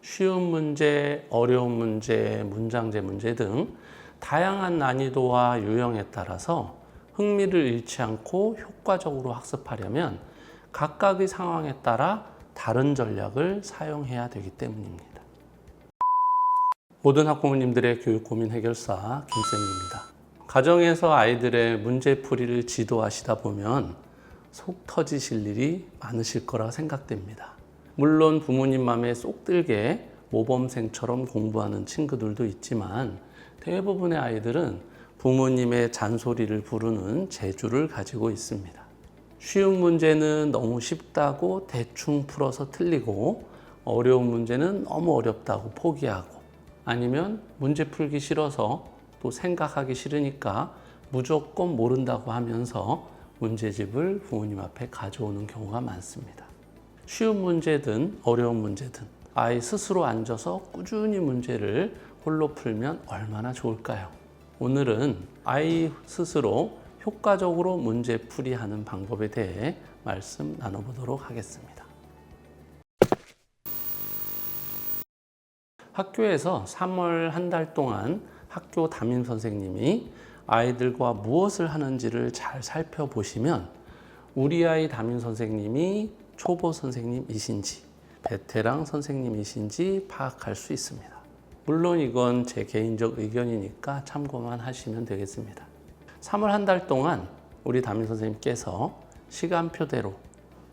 쉬운 문제, 어려운 문제, 문장제 문제 등 다양한 난이도와 유형에 따라서 흥미를 잃지 않고 효과적으로 학습하려면 각각의 상황에 따라 다른 전략을 사용해야 되기 때문입니다. 모든 학부모님들의 교육 고민 해결사 김쌤입니다. 가정에서 아이들의 문제풀이를 지도하시다 보면 속 터지실 일이 많으실 거라 생각됩니다. 물론 부모님 마음에 쏙 들게 모범생처럼 공부하는 친구들도 있지만 대부분의 아이들은 부모님의 잔소리를 부르는 재주를 가지고 있습니다. 쉬운 문제는 너무 쉽다고 대충 풀어서 틀리고 어려운 문제는 너무 어렵다고 포기하고 아니면 문제 풀기 싫어서 또 생각하기 싫으니까 무조건 모른다고 하면서 문제집을 부모님 앞에 가져오는 경우가 많습니다. 쉬운 문제든 어려운 문제든 아이 스스로 앉아서 꾸준히 문제를 홀로 풀면 얼마나 좋을까요? 오늘은 아이 스스로 효과적으로 문제풀이하는 방법에 대해 말씀 나눠보도록 하겠습니다. 학교에서 3월 한 달 동안 학교 담임 선생님이 아이들과 무엇을 하는지를 잘 살펴보시면 우리 아이 담임 선생님이 초보 선생님이신지 베테랑 선생님이신지 파악할 수 있습니다. 물론 이건 제 개인적 의견이니까 참고만 하시면 되겠습니다. 3월 한 달 동안 우리 담임 선생님께서 시간표대로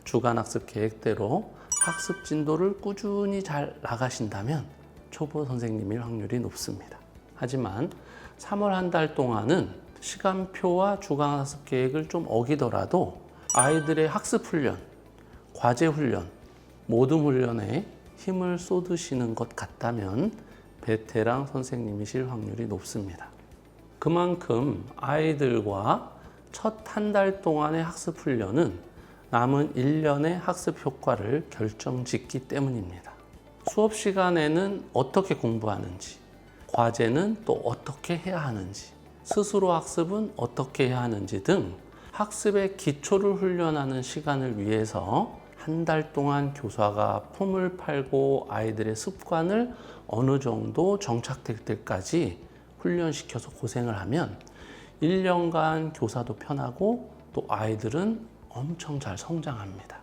주간학습 계획대로 학습 진도를 꾸준히 잘 나가신다면 초보 선생님일 확률이 높습니다. 하지만 3월 한 달 동안은 시간표와 주간학습 계획을 좀 어기더라도 아이들의 학습 훈련, 과제 훈련, 모든 훈련에 힘을 쏟으시는 것 같다면 베테랑 선생님이실 확률이 높습니다. 그만큼 아이들과 첫 한 달 동안의 학습 훈련은 남은 1년의 학습 효과를 결정짓기 때문입니다. 수업 시간에는 어떻게 공부하는지, 과제는 또 어떻게 해야 하는지, 스스로 학습은 어떻게 해야 하는지 등 학습의 기초를 훈련하는 시간을 위해서 한 달 동안 교사가 품을 팔고 아이들의 습관을 어느 정도 정착될 때까지 훈련시켜서 고생을 하면 1년간 교사도 편하고 또 아이들은 엄청 잘 성장합니다.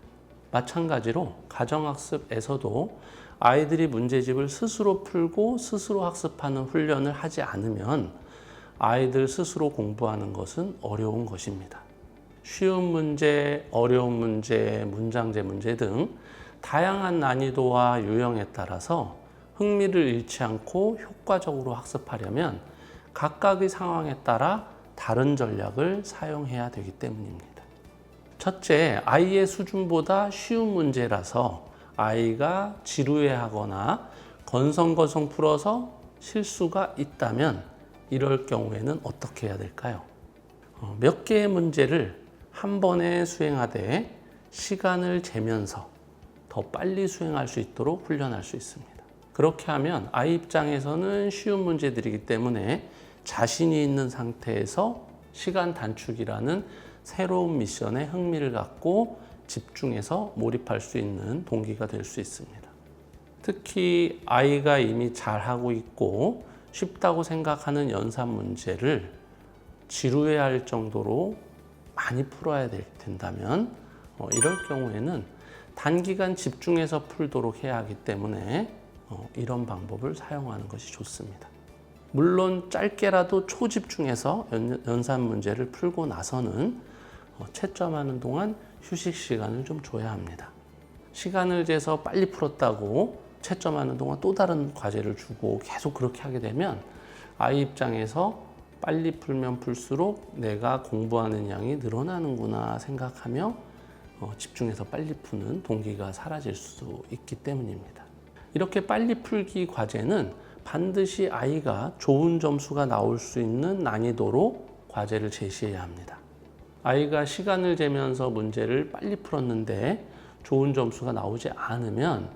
마찬가지로 가정학습에서도 아이들이 문제집을 스스로 풀고 스스로 학습하는 훈련을 하지 않으면 아이들 스스로 공부하는 것은 어려운 것입니다. 쉬운 문제, 어려운 문제, 문장제 문제 등 다양한 난이도와 유형에 따라서 흥미를 잃지 않고 효과적으로 학습하려면 각각의 상황에 따라 다른 전략을 사용해야 되기 때문입니다. 첫째, 아이의 수준보다 쉬운 문제라서 아이가 지루해하거나 건성건성 풀어서 실수가 있다면 이럴 경우에는 어떻게 해야 될까요? 몇 개의 문제를 한 번에 수행하되 시간을 재면서 더 빨리 수행할 수 있도록 훈련할 수 있습니다. 그렇게 하면 아이 입장에서는 쉬운 문제들이기 때문에 자신이 있는 상태에서 시간 단축이라는 새로운 미션에 흥미를 갖고 집중해서 몰입할 수 있는 동기가 될 수 있습니다. 특히 아이가 이미 잘하고 있고 쉽다고 생각하는 연산 문제를 지루해할 정도로 많이 풀어야 된다면 이럴 경우에는 단기간 집중해서 풀도록 해야 하기 때문에 이런 방법을 사용하는 것이 좋습니다. 물론 짧게라도 초집중해서 연산 문제를 풀고 나서는 채점하는 동안 휴식 시간을 좀 줘야 합니다. 시간을 재서 빨리 풀었다고 채점하는 동안 또 다른 과제를 주고 계속 그렇게 하게 되면 아이 입장에서 빨리 풀면 풀수록 내가 공부하는 양이 늘어나는구나 생각하며 집중해서 빨리 푸는 동기가 사라질 수 있기 때문입니다. 이렇게 빨리 풀기 과제는 반드시 아이가 좋은 점수가 나올 수 있는 난이도로 과제를 제시해야 합니다. 아이가 시간을 재면서 문제를 빨리 풀었는데 좋은 점수가 나오지 않으면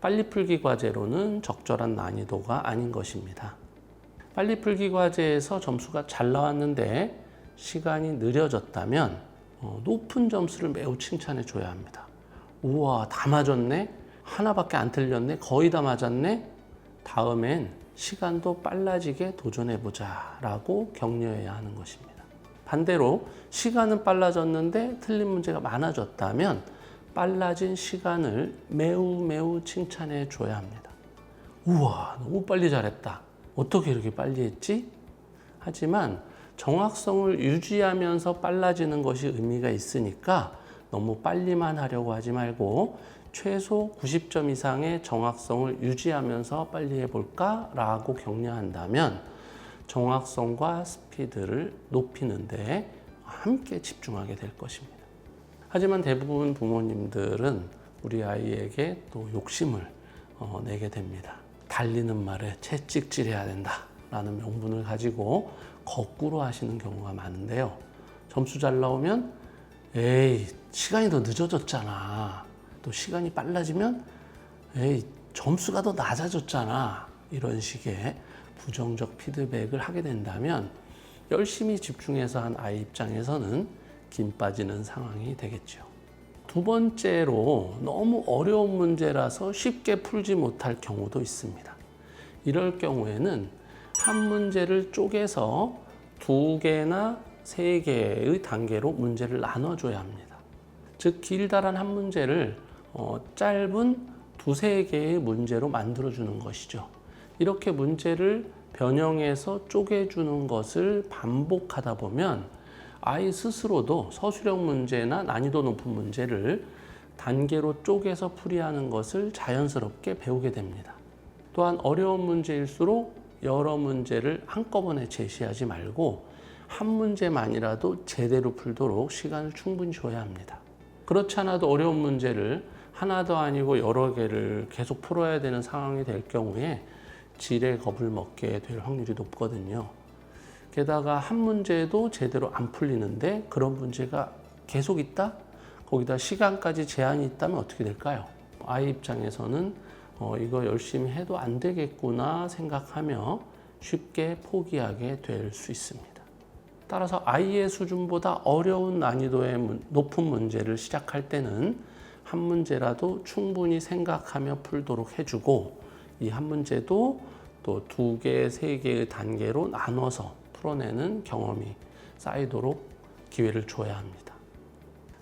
빨리 풀기 과제로는 적절한 난이도가 아닌 것입니다. 빨리 풀기 과제에서 점수가 잘 나왔는데 시간이 느려졌다면 높은 점수를 매우 칭찬해 줘야 합니다. 우와, 다 맞았네? 하나밖에 안 틀렸네, 거의 다 맞았네, 다음엔 시간도 빨라지게 도전해보자 라고 격려해야 하는 것입니다. 반대로 시간은 빨라졌는데 틀린 문제가 많아졌다면 빨라진 시간을 매우 칭찬해 줘야 합니다. 우와, 너무 빨리 잘했다. 어떻게 이렇게 빨리 했지? 하지만 정확성을 유지하면서 빨라지는 것이 의미가 있으니까 너무 빨리만 하려고 하지 말고 최소 90점 이상의 정확성을 유지하면서 빨리 해볼까? 라고 격려한다면 정확성과 스피드를 높이는 데 함께 집중하게 될 것입니다. 하지만 대부분 부모님들은 우리 아이에게 또 욕심을 내게 됩니다. 달리는 말에 채찍질해야 된다 라는 명분을 가지고 거꾸로 하시는 경우가 많은데요. 점수 잘 나오면 에이, 시간이 더 늦어졌잖아. 또 시간이 빨라지면 에이, 점수가 더 낮아졌잖아. 이런 식의 부정적 피드백을 하게 된다면 열심히 집중해서 한 아이 입장에서는 김 빠지는 상황이 되겠죠. 두 번째로 너무 어려운 문제라서 쉽게 풀지 못할 경우도 있습니다. 이럴 경우에는 한 문제를 쪼개서 2개나 3개의 단계로 문제를 나눠줘야 합니다. 즉 길다란 한 문제를 짧은 2-3개의 문제로 만들어주는 것이죠. 이렇게 문제를 변형해서 쪼개주는 것을 반복하다 보면 아이 스스로도 서술형 문제나 난이도 높은 문제를 단계로 쪼개서 풀이하는 것을 자연스럽게 배우게 됩니다. 또한 어려운 문제일수록 여러 문제를 한꺼번에 제시하지 말고 한 문제만이라도 제대로 풀도록 시간을 충분히 줘야 합니다. 그렇지 않아도 어려운 문제를 하나도 아니고 여러 개를 계속 풀어야 되는 상황이 될 경우에 지레 겁을 먹게 될 확률이 높거든요. 게다가 한 문제도 제대로 안 풀리는데 그런 문제가 계속 있다? 거기다 시간까지 제한이 있다면 어떻게 될까요? 아이 입장에서는 이거 열심히 해도 안 되겠구나 생각하며 쉽게 포기하게 될 수 있습니다. 따라서 아이의 수준보다 어려운 난이도의 높은 문제를 시작할 때는 한 문제라도 충분히 생각하며 풀도록 해주고 이 한 문제도 또 2개, 3개의 단계로 나눠서 풀어내는 경험이 쌓이도록 기회를 줘야 합니다.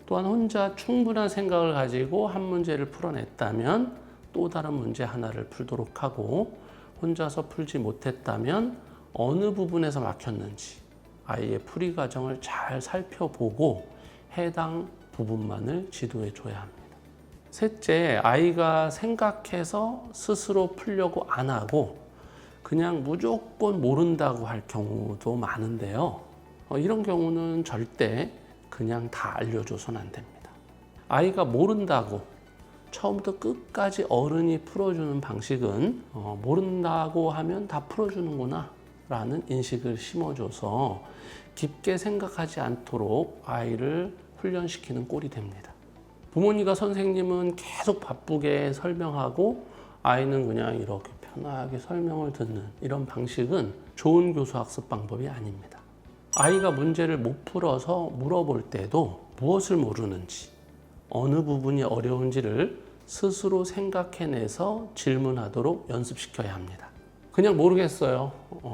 또한 혼자 충분한 생각을 가지고 한 문제를 풀어냈다면 또 다른 문제 하나를 풀도록 하고 혼자서 풀지 못했다면 어느 부분에서 막혔는지 아이의 풀이 과정을 잘 살펴보고 해당 부분만을 지도해 줘야 합니다. 셋째, 아이가 생각해서 스스로 풀려고 안 하고 그냥 무조건 모른다고 할 경우도 많은데요. 이런 경우는 절대 그냥 다 알려줘서는 안 됩니다. 아이가 모른다고 처음부터 끝까지 어른이 풀어주는 방식은 모른다고 하면 다 풀어주는구나 라는 인식을 심어줘서 깊게 생각하지 않도록 아이를 훈련시키는 꼴이 됩니다. 부모님과 선생님은 계속 바쁘게 설명하고 아이는 그냥 이렇게 편하게 설명을 듣는 이런 방식은 좋은 교수학습 방법이 아닙니다. 아이가 문제를 못 풀어서 물어볼 때도 무엇을 모르는지, 어느 부분이 어려운지를 스스로 생각해내서 질문하도록 연습시켜야 합니다. 그냥 모르겠어요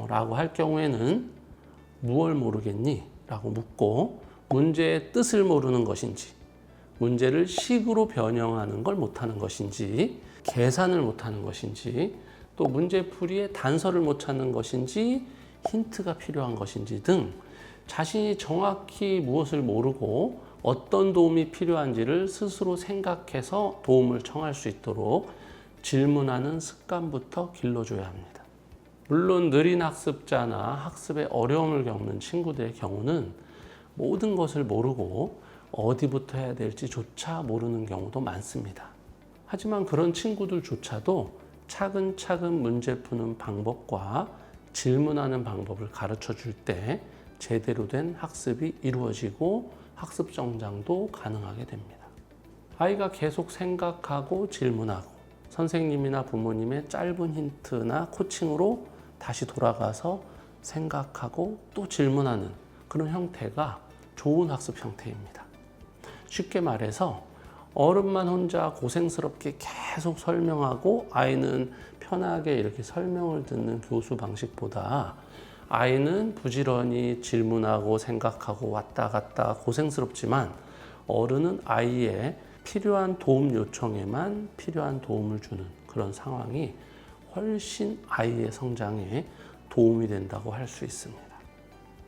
라고 할 경우에는 무엇을 모르겠니? 라고 묻고 문제의 뜻을 모르는 것인지, 문제를 식으로 변형하는 걸 못하는 것인지, 계산을 못하는 것인지, 또 문제풀이의 단서를 못 찾는 것인지, 힌트가 필요한 것인지 등 자신이 정확히 무엇을 모르고 어떤 도움이 필요한지를 스스로 생각해서 도움을 청할 수 있도록 질문하는 습관부터 길러줘야 합니다. 물론 느린 학습자나 학습에 어려움을 겪는 친구들의 경우는 모든 것을 모르고 어디부터 해야 될지조차 모르는 경우도 많습니다. 하지만 그런 친구들조차도 차근차근 문제 푸는 방법과 질문하는 방법을 가르쳐 줄 때 제대로 된 학습이 이루어지고 학습 성장도 가능하게 됩니다. 아이가 계속 생각하고 질문하고 선생님이나 부모님의 짧은 힌트나 코칭으로 다시 돌아가서 생각하고 또 질문하는 그런 형태가 좋은 학습 형태입니다. 쉽게 말해서 어른만 혼자 고생스럽게 계속 설명하고 아이는 편하게 이렇게 설명을 듣는 교수 방식보다 아이는 부지런히 질문하고 생각하고 왔다 갔다 고생스럽지만 어른은 아이의 필요한 도움 요청에만 필요한 도움을 주는 그런 상황이 훨씬 아이의 성장에 도움이 된다고 할 수 있습니다.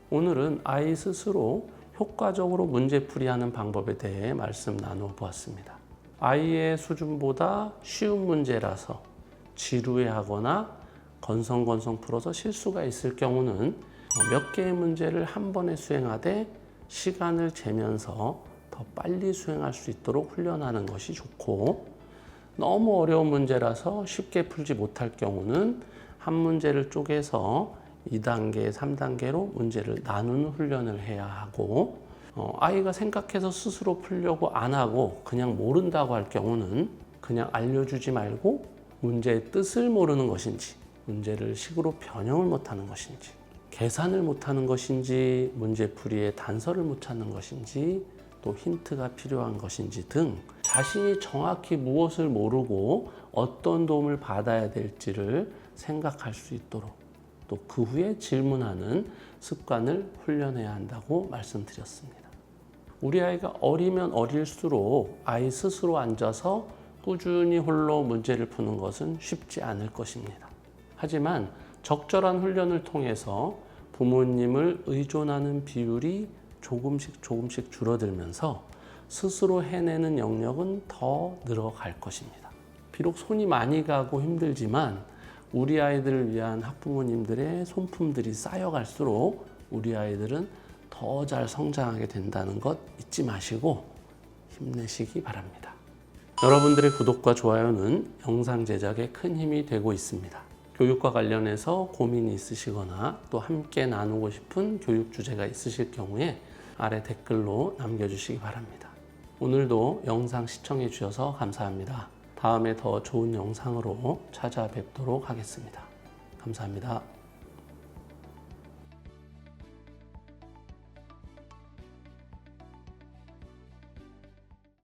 오늘은 아이 스스로 효과적으로 문제풀이하는 방법에 대해 말씀 나누어 보았습니다. 아이의 수준보다 쉬운 문제라서 지루해하거나 건성건성 풀어서 실수가 있을 경우는 몇 개의 문제를 한 번에 수행하되 시간을 재면서 더 빨리 수행할 수 있도록 훈련하는 것이 좋고, 너무 어려운 문제라서 쉽게 풀지 못할 경우는 한 문제를 쪼개서 2단계, 3단계로 문제를 나누는 훈련을 해야 하고, 아이가 생각해서 스스로 풀려고 안 하고 그냥 모른다고 할 경우는 그냥 알려주지 말고 문제의 뜻을 모르는 것인지, 문제를 식으로 변형을 못하는 것인지, 계산을 못하는 것인지, 문제풀이의 단서를 못 찾는 것인지, 또 힌트가 필요한 것인지 등 자신이 정확히 무엇을 모르고 어떤 도움을 받아야 될지를 생각할 수 있도록 또 그 후에 질문하는 습관을 훈련해야 한다고 말씀드렸습니다. 우리 아이가 어리면 어릴수록 아이 스스로 앉아서 꾸준히 홀로 문제를 푸는 것은 쉽지 않을 것입니다. 하지만 적절한 훈련을 통해서 부모님을 의존하는 비율이 조금씩 줄어들면서 스스로 해내는 영역은 더 늘어갈 것입니다. 비록 손이 많이 가고 힘들지만 우리 아이들을 위한 학부모님들의 손품들이 쌓여갈수록 우리 아이들은 더 잘 성장하게 된다는 것 잊지 마시고 힘내시기 바랍니다. 여러분들의 구독과 좋아요는 영상 제작에 큰 힘이 되고 있습니다. 교육과 관련해서 고민이 있으시거나 또 함께 나누고 싶은 교육 주제가 있으실 경우에 아래 댓글로 남겨주시기 바랍니다. 오늘도 영상 시청해 주셔서 감사합니다. 다음에 더 좋은 영상으로 찾아뵙도록 하겠습니다. 감사합니다.